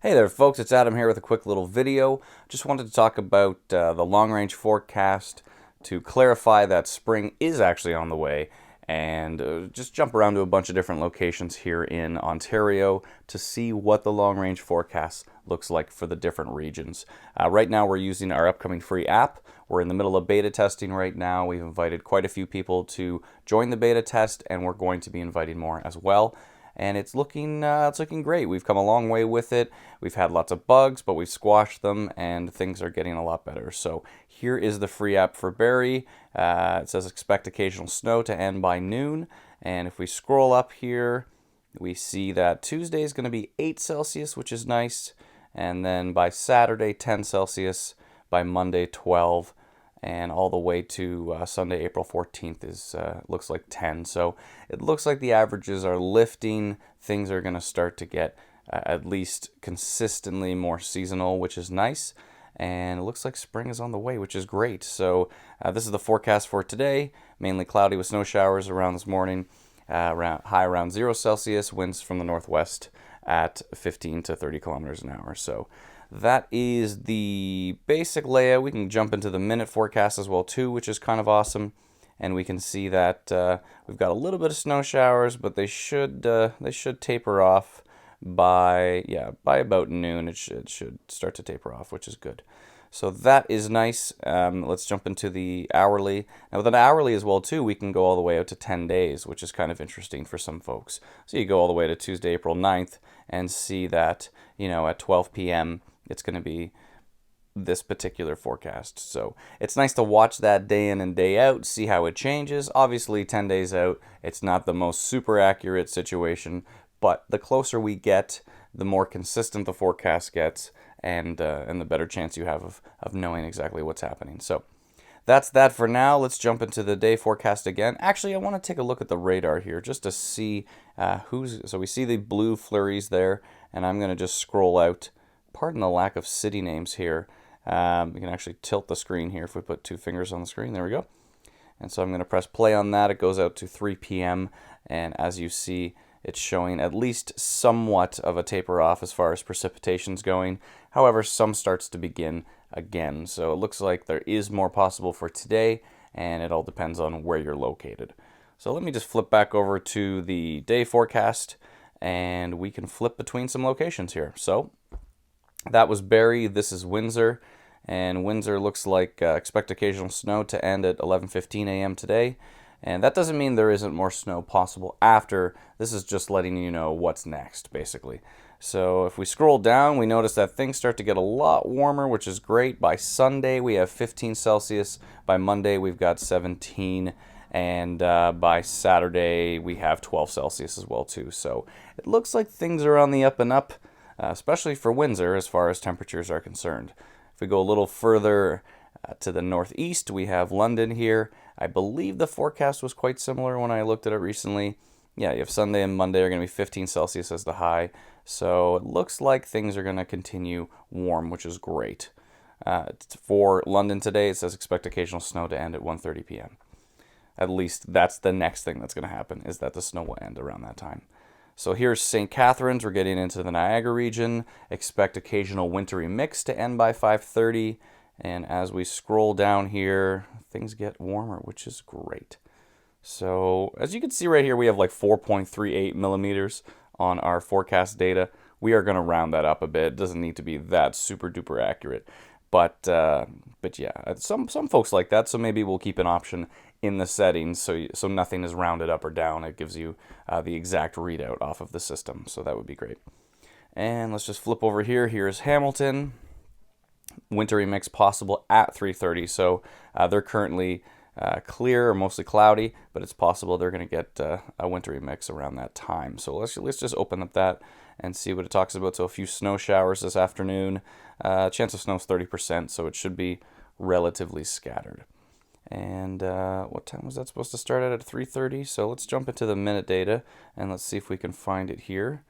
Hey there folks, it's Adam here with a quick little video. Just wanted to talk about the long-range forecast to clarify that spring is actually on the way, and just jump around to a bunch of different locations here in Ontario to see what the long-range forecast looks like for the different regions. Right now we're using our upcoming free app. We're in the middle of beta testing right now. We've invited quite a few people to join the beta test, and we're going to be inviting more as well. And it's looking great. We've come a long way with it. We've had lots of bugs, but we've squashed them, and things are getting a lot better. So here is the free app for Barrie. It says expect occasional snow to end by noon. And if we scroll up here, we see that Tuesday is going to be 8 Celsius, which is nice. And then by Saturday, 10 Celsius. By Monday, 12. And all the way to Sunday, April 14th is looks like 10. So it looks like the averages are lifting. Things are going to start to get at least consistently more seasonal, which is nice. And it looks like spring is on the way, which is great. So this is the forecast for today. Mainly cloudy with snow showers around this morning. High around 0 Celsius. Winds from the northwest at 15 to 30 kilometers an hour. So that is the basic layout. We can jump into the minute forecast as well too, which is kind of awesome. And we can see that we've got a little bit of snow showers, but they should taper off by about noon. It should start to taper off, which is good. So that is nice. Let's jump into the hourly. Now with an hourly as well too, we can go all the way out to 10 days, which is kind of interesting for some folks. So you go all the way to Tuesday, April 9th, and see that, at 12 p.m., it's going to be this particular forecast. So it's nice to watch that day in and day out, see how it changes. Obviously, 10 days out, it's not the most super accurate situation, but the closer we get, the more consistent the forecast gets, and the better chance you have of knowing exactly what's happening. So that's that for now. Let's jump into the day forecast again. Actually, I want to take a look at the radar here just to see so we see the blue flurries there, and I'm going to just scroll out. Pardon the lack of city names here. We can actually tilt the screen here if we put 2 fingers on the screen. There we go. And so I'm going to press play on that. It goes out to 3 p.m. And as you see, it's showing at least somewhat of a taper off as far as precipitation's going. However, some starts to begin again. So it looks like there is more possible for today, and it all depends on where you're located. So let me just flip back over to the day forecast, and we can flip between some locations here. So that was Barrie. This is Windsor, and Windsor looks like expect occasional snow to end at 11:15 a.m. today. And that doesn't mean there isn't more snow possible after. This is just letting you know what's next, basically. So if we scroll down, we notice that things start to get a lot warmer, which is great. By Sunday, we have 15 Celsius. By Monday, we've got 17. And by Saturday, we have 12 Celsius as well, too. So it looks like things are on the up and up, especially for Windsor as far as temperatures are concerned. If we go a little further to the northeast, we have London here. I believe the forecast was quite similar when I looked at it recently. Yeah, you have Sunday and Monday are going to be 15 Celsius as the high. So it looks like things are going to continue warm, which is great. For London today, it says expect occasional snow to end at 1:30 p.m. At least that's the next thing that's going to happen, is that the snow will end around that time. So here's St. Catharines. We're getting into the Niagara region. Expect occasional wintry mix to end by 5:30. And as we scroll down here, things get warmer, which is great. So as you can see right here, we have like 4.38 millimeters on our forecast data. We are going to round that up a bit. It doesn't need to be that super duper accurate. But yeah, some folks like that, so maybe we'll keep an option in the settings so nothing is rounded up or down. It gives you the exact readout off of the system, so that would be great. And let's just flip over here. Here's Hamilton. Wintry mix possible at 3:30, so they're currently clear or mostly cloudy, but it's possible they're going to get a wintry mix around that time. So let's just open up that and see what it talks about. So a few snow showers this afternoon. Chance of snow is 30%, so it should be relatively scattered. And what time was that supposed to start at 3:30? So let's jump into the minute data and let's see if we can find it here.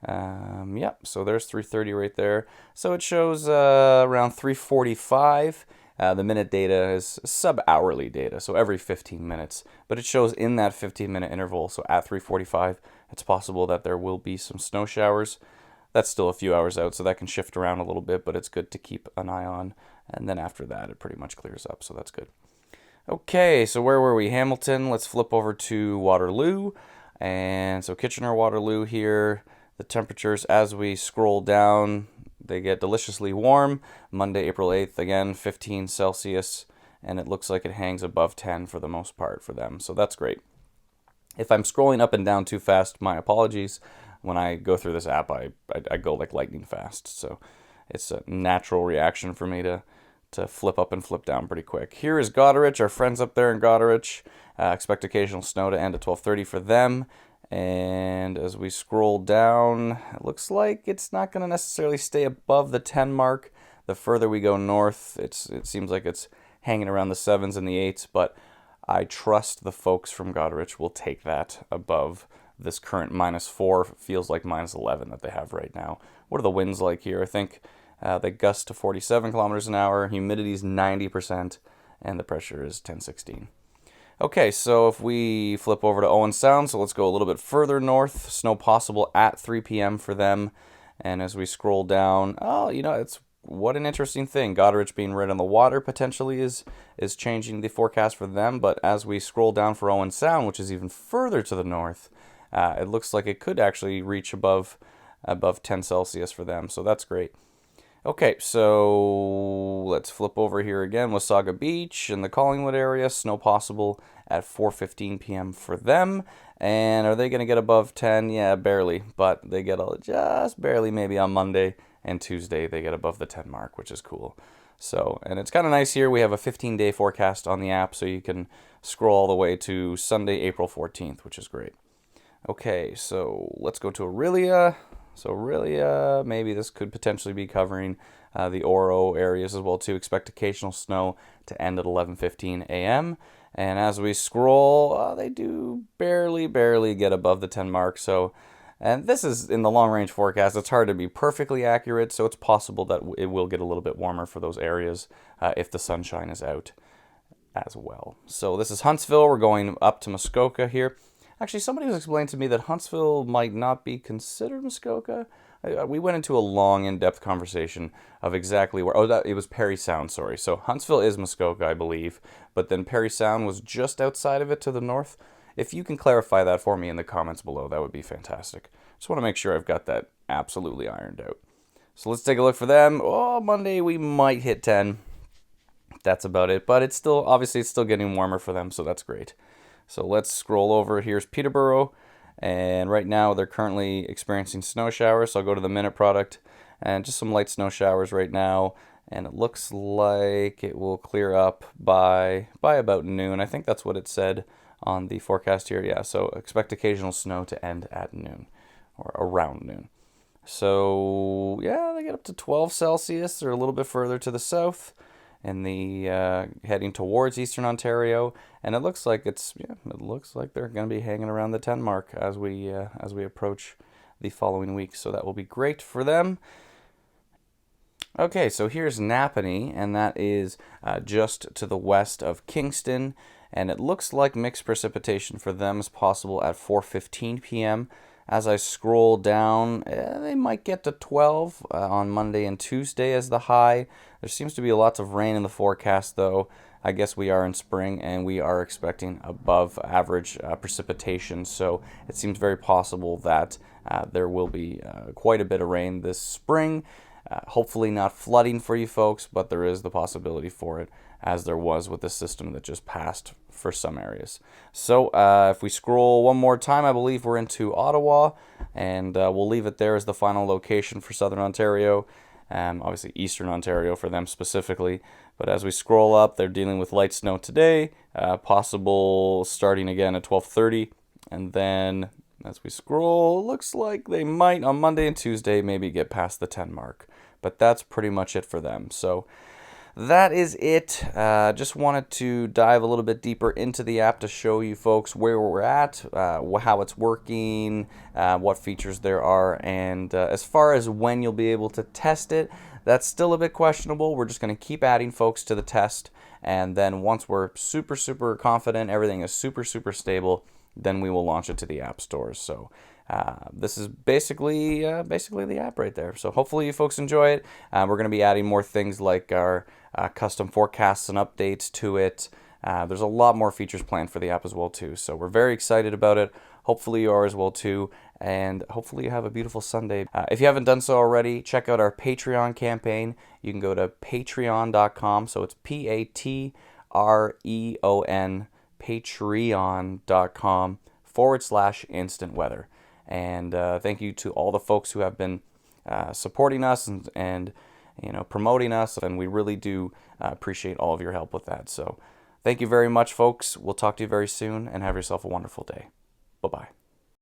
Yep, so there's 3:30 right there. So it shows around 3:45. The minute data is sub-hourly data, so every 15 minutes. But it shows in that 15-minute interval, so at 3:45, it's possible that there will be some snow showers. that's still a few hours out, so that can shift around a little bit, but it's good to keep an eye on. And then after that, it pretty much clears up, so that's good. Okay, so where were we? Hamilton. Let's flip over to Waterloo. And so Kitchener, Waterloo here. The temperatures, as we scroll down, they get deliciously warm. Monday, April 8th, again, 15 Celsius. And it looks like it hangs above 10 for the most part for them. So that's great. If I'm scrolling up and down too fast, my apologies. When I go through this app, I go like lightning fast. So it's a natural reaction for me to flip up and flip down pretty quick. Here is Goderich, our friends up there in Goderich. Expect occasional snow to end at 12:30 for them. And as we scroll down, it looks like it's not going to necessarily stay above the 10 mark. The further we go north, it seems like it's hanging around the 7s and the 8s, but I trust the folks from Goderich will take that above this current -4, feels like -11 that they have right now. What are the winds like here? I think they gust to 47 kilometers an hour, humidity is 90%, and the pressure is 1016. Okay, so if we flip over to Owen Sound, so let's go a little bit further north. Snow possible at 3 p.m. for them. And as we scroll down, it's what an interesting thing. Goderich being right on the water potentially is changing the forecast for them. But as we scroll down for Owen Sound, which is even further to the north, it looks like it could actually reach above 10 Celsius for them. So that's great. Okay, so let's flip over here again. Wasaga Beach in the Collingwood area. Snow possible at 4:15 p.m. for them. And are they going to get above 10? Yeah, barely. But they get just barely maybe on Monday and Tuesday. They get above the 10 mark, which is cool. So, and it's kind of nice here. We have a 15-day forecast on the app, so you can scroll all the way to Sunday, April 14th, which is great. Okay, so let's go to Orillia. So Orillia, maybe this could potentially be covering the Oro areas as well too. Expect occasional snow to end at 11:15 a.m. And as we scroll, they do barely get above the 10 mark. So, and this is in the long range forecast. It's hard to be perfectly accurate, so it's possible that it will get a little bit warmer for those areas if the sunshine is out as well. So this is Huntsville. We're going up to Muskoka here. Actually, somebody was explaining to me that Huntsville might not be considered Muskoka. We went into a long, in-depth conversation of exactly where... it was Parry Sound, sorry. So Huntsville is Muskoka, I believe, but then Parry Sound was just outside of it to the north. If you can clarify that for me in the comments below, that would be fantastic. Just want to make sure I've got that absolutely ironed out. So let's take a look for them. Oh, Monday we might hit 10. That's about it, but it's still getting warmer for them, so that's great. So let's scroll over. Here's Peterborough, and right now they're currently experiencing snow showers. So I'll go to the minute product, and just some light snow showers right now. And it looks like it will clear up by about noon. I think that's what it said on the forecast here. Yeah, so expect occasional snow to end at noon, or around noon. So yeah, they get up to 12 Celsius. They're a little bit further to the south, in the heading towards Eastern Ontario, and it looks like they're going to be hanging around the 10 mark as we approach the following week. So that will be great for them. Okay, so here's Napanee, and that is just to the west of Kingston, and it looks like mixed precipitation for them is possible at 4:15 p.m. As I scroll down, they might get to 12 on Monday and Tuesday as the high. There seems to be lots of rain in the forecast, though. I guess we are in spring, and we are expecting above average precipitation, so it seems very possible that there will be quite a bit of rain this spring. Hopefully not flooding for you folks, but there is the possibility for it, as there was with the system that just passed for some areas. So if we scroll one more time, I believe we're into Ottawa, and we'll leave it there as the final location for Southern Ontario. Obviously Eastern Ontario for them specifically. But as we scroll up, they're dealing with light snow today, possible starting again at 12:30. And then as we scroll, it looks like they might on Monday and Tuesday maybe get past the 10 mark. But that's pretty much it for them. So that is it. Just wanted to dive a little bit deeper into the app to show you folks where we're at, how it's working, what features there are, and as far as when you'll be able to test it, that's still a bit questionable. We're just going to keep adding folks to the test, and then once we're super confident, everything is super stable, then we will launch it to the app stores. So This is basically the app right there. So hopefully you folks enjoy it. We're going to be adding more things like our custom forecasts and updates to it. There's a lot more features planned for the app as well too. So we're very excited about it. Hopefully you are as well too. And hopefully you have a beautiful Sunday. If you haven't done so already, check out our Patreon campaign. You can go to patreon.com. So it's Patreon, patreon.com/instant weather. And thank you to all the folks who have been supporting us and promoting us, and we really do appreciate all of your help with that. So thank you very much, folks. We'll talk to you very soon, and have yourself a wonderful day. Bye-bye.